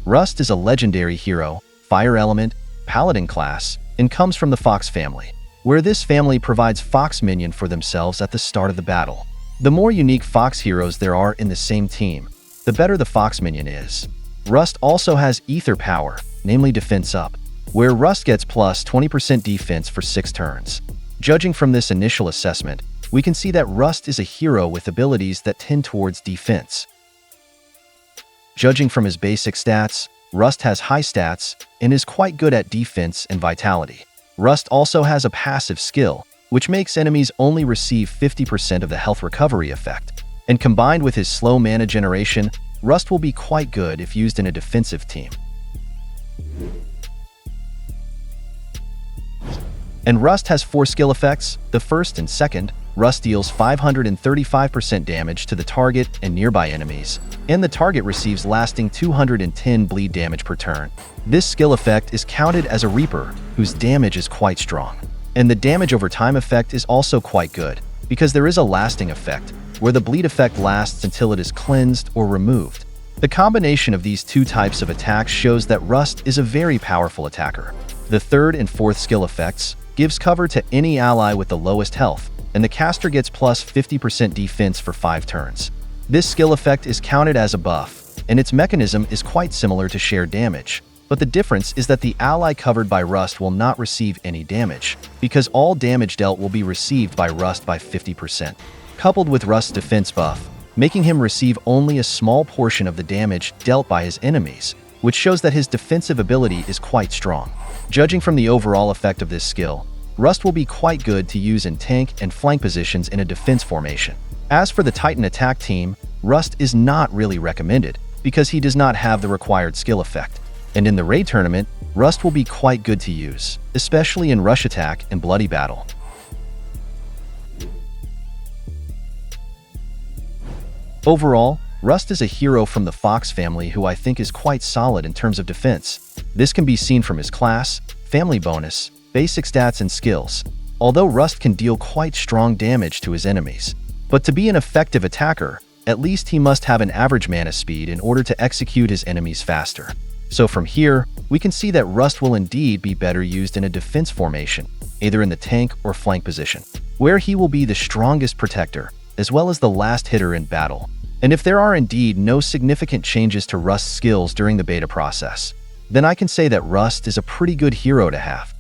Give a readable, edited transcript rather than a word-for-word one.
Rust is a legendary hero, fire element, paladin class, and comes from the Fox family, where this family provides Fox minion for themselves at the start of the battle. The more unique Fox heroes there are in the same team, the better the Fox minion is. Rust also has Aether power, namely Defense Up, where Rust gets plus 20% defense for 6 turns. Judging from this initial assessment, we can see that Rust is a hero with abilities that tend towards defense. Judging from his basic stats, Rust has high stats and is quite good at defense and vitality. Rust also has a passive skill, which makes enemies only receive 50% of the health recovery effect. And combined with his slow mana generation, Rust will be quite good if used in a defensive team. And Rust has 4 skill effects. The first and second, Rust deals 535% damage to the target and nearby enemies, and the target receives lasting 210 bleed damage per turn. This skill effect is counted as a Reaper, whose damage is quite strong. And the damage over time effect is also quite good, because there is a lasting effect, where the bleed effect lasts until it is cleansed or removed. The combination of these 2 types of attacks shows that Rust is a very powerful attacker. The third and fourth skill effects gives cover to any ally with the lowest health, and the caster gets plus 50% defense for 5 turns. This skill effect is counted as a buff, and its mechanism is quite similar to shared damage, but the difference is that the ally covered by Rust will not receive any damage, because all damage dealt will be received by Rust by 50%, coupled with Rust's defense buff, making him receive only a small portion of the damage dealt by his enemies, which shows that his defensive ability is quite strong. Judging from the overall effect of this skill, Rust will be quite good to use in tank and flank positions in a defense formation. As for the Titan attack team, Rust is not really recommended because he does not have the required skill effect. And in the raid tournament, Rust will be quite good to use, especially in rush attack and bloody battle. Overall, Rust is a hero from the Fox family who I think is quite solid in terms of defense. This can be seen from his class, family bonus, basic stats and skills, although Rust can deal quite strong damage to his enemies. But to be an effective attacker, at least he must have an average mana speed in order to execute his enemies faster. So from here, we can see that Rust will indeed be better used in a defense formation, either in the tank or flank position, where he will be the strongest protector, as well as the last hitter in battle. And if there are indeed no significant changes to Rust's skills during the beta process, then I can say that Rust is a pretty good hero to have.